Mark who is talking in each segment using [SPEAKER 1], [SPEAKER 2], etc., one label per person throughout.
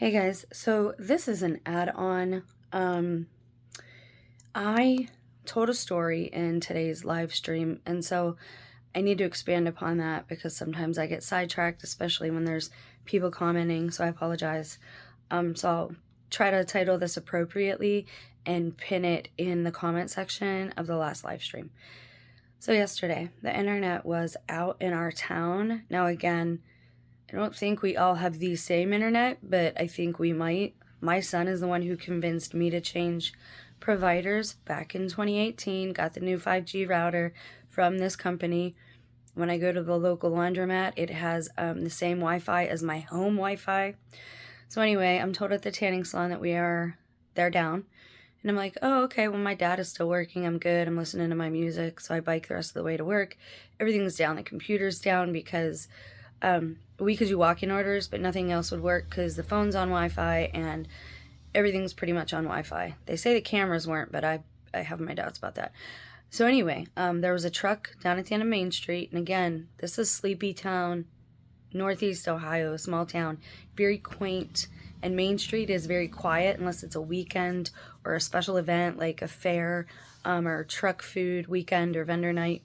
[SPEAKER 1] Hey guys, so this is an add-on. I told a story in today's live stream, and so I need to expand upon that because sometimes I get sidetracked, especially when there's people commenting, so I apologize. So I'll try to title this appropriately and pin it in the comment section of the last live stream. So yesterday, the internet was out in our town. Now again, I don't think we all have the same internet, but I think we might. My son is the one who convinced me to change providers back in 2018, got the new 5G router from this company. When I go to the local laundromat, it has the same Wi-Fi as my home Wi-Fi. So anyway, I'm told at the tanning salon that they're down. And I'm like, oh, okay, well, my dad is still working. I'm good. I'm listening to my music. So I bike the rest of the way to work. Everything's down. The computer's down because we could do walk-in orders, but nothing else would work because the phone's on Wi-Fi and everything's pretty much on Wi-Fi. They say the cameras weren't, but I have my doubts about that. So anyway, there was a truck down at the end of Main Street, and again, this is Sleepy Town, Northeast Ohio, small town, very quaint, and Main Street is very quiet unless it's a weekend or a special event like a fair or truck food weekend or vendor night.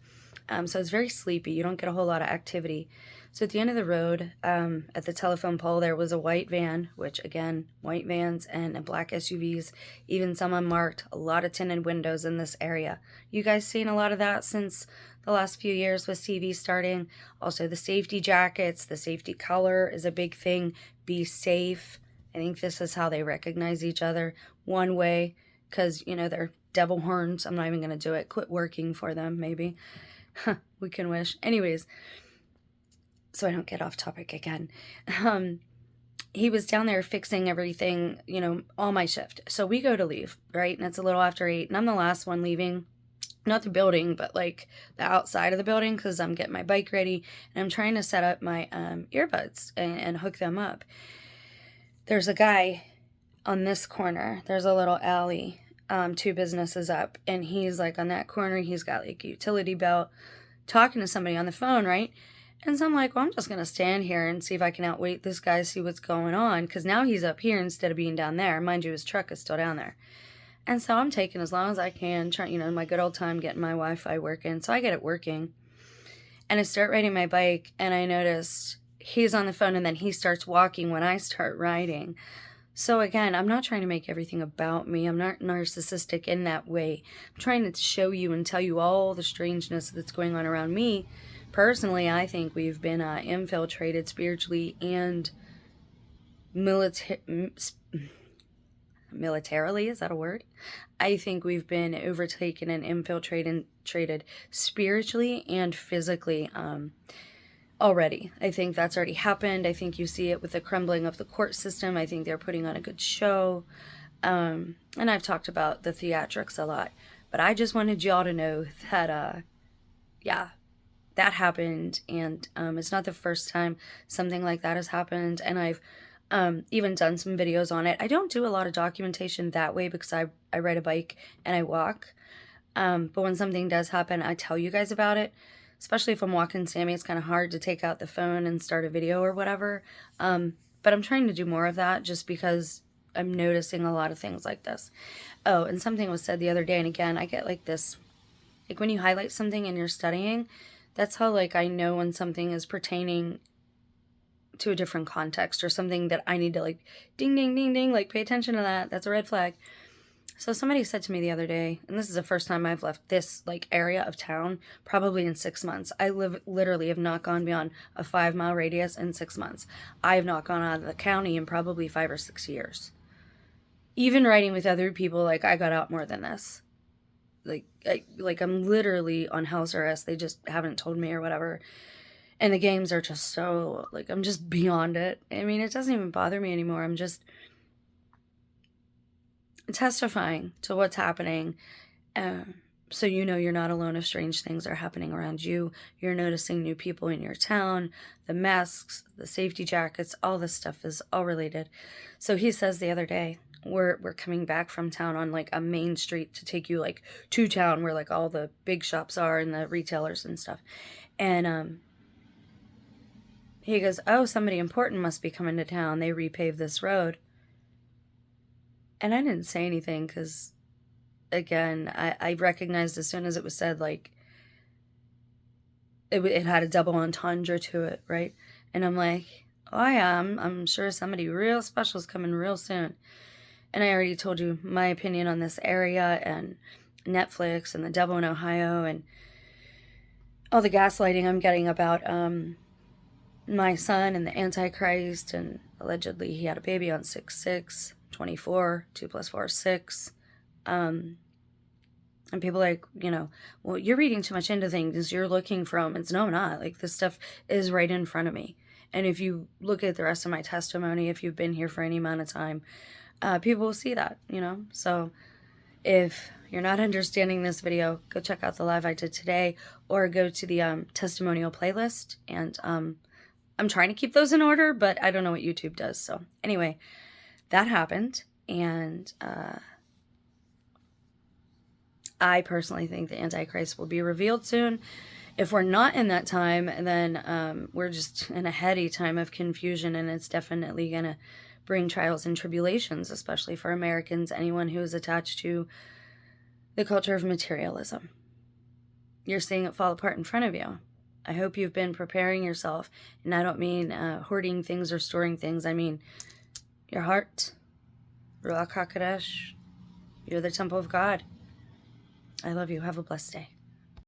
[SPEAKER 1] So it's very sleepy. You don't get a whole lot of activity. So at the end of the road, at the telephone pole, there was a white van, which again, white vans and black SUVs, even some unmarked, a lot of tinted windows in this area. You guys seen a lot of that since the last few years with TV starting. Also the safety jackets, the safety color is a big thing. Be safe. I think this is how they recognize each other. One way, because, you know, they're devil horns. I'm not even going to do it. Quit working for them, maybe. We can wish. Anyways, so I don't get off topic again. He was down there fixing everything, you know, all my shift. So we go to leave, right? And it's a little after 8, and I'm the last one leaving. Not the building, but like the outside of the building because I'm getting my bike ready and I'm trying to set up my earbuds and hook them up. There's a guy on this corner. There's a little alley, 2 businesses up, and he's like on that corner. He's got like a utility belt talking to somebody on the phone, right? And so I'm like, well, I'm just going to stand here and see if I can outwait this guy, see what's going on, because now he's up here instead of being down there. Mind you, his truck is still down there. And so I'm taking as long as I can, trying, you know, my good old time getting my Wi-Fi working. So I get it working. And I start riding my bike, and I noticed he's on the phone, and then he starts walking when I start riding. So again, I'm not trying to make everything about me. I'm not narcissistic in that way. I'm trying to show you and tell you all the strangeness that's going on around me. Personally, I think we've been infiltrated spiritually and militarily, is that a word? I think we've been overtaken and infiltrated spiritually and physically already. I think that's already happened. I think you see it with the crumbling of the court system. I think they're putting on a good show. And I've talked about the theatrics a lot. But I just wanted y'all to know that, yeah, that happened. And it's not the first time something like that has happened. And I've even done some videos on it. I don't do a lot of documentation that way because I ride a bike and I walk. But when something does happen, I tell you guys about it. Especially if I'm walking Sammy, it's kind of hard to take out the phone and start a video or whatever. But I'm trying to do more of that just because I'm noticing a lot of things like this. Oh, and something was said the other day, and again, I get like this, like when you highlight something and you're studying, that's how like I know when something is pertaining to a different context or something that I need to like ding, ding, ding, ding, like pay attention to that. That's a red flag. So somebody said to me the other day, and this is the first time I've left this like area of town, probably in 6 months. I literally have not gone beyond a 5-mile radius in 6 months. I have not gone out of the county in probably 5 or 6 years. Even riding with other people, like I got out more than this. Like I'm literally on house arrest. They just haven't told me or whatever. And the games are just so, like, I'm just beyond it. I mean, it doesn't even bother me anymore. I'm just testifying to what's happening. So you know you're not alone if strange things are happening around you. You're noticing new people in your town, the masks, the safety jackets, all this stuff is all related. So he says the other day, we're coming back from town on like a main street to take you like to town where like all the big shops are and the retailers and stuff. And He goes, oh, somebody important must be coming to town. They repaved this road. And I didn't say anything because, again, I recognized as soon as it was said, like, it had a double entendre to it, right? And I'm like, oh, I'm sure somebody real special is coming real soon. And I already told you my opinion on this area and Netflix and the devil in Ohio and all the gaslighting I'm getting about my son and the Antichrist, and allegedly he had a baby on 6/6, 24, 2 + 4 is 6. And people are like, you know, well, you're reading too much into things. You're looking for omens. No, I'm not. Like, this stuff is right in front of me. And if you look at the rest of my testimony, if you've been here for any amount of time, people will see that, you know. So if you're not understanding this video, go check out the live I did today, or go to the testimonial playlist. And I'm trying to keep those in order, but I don't know what YouTube does. So anyway, that happened. And I personally think the Antichrist will be revealed soon. If we're not in that time, then we're just in a heady time of confusion, and it's definitely going to bring trials and tribulations, especially for Americans, anyone who is attached to the culture of materialism. You're seeing it fall apart in front of you. I hope you've been preparing yourself, and I don't mean hoarding things or storing things. I mean your heart, Ruach HaKodesh. You're the temple of God. I love you. Have a blessed day.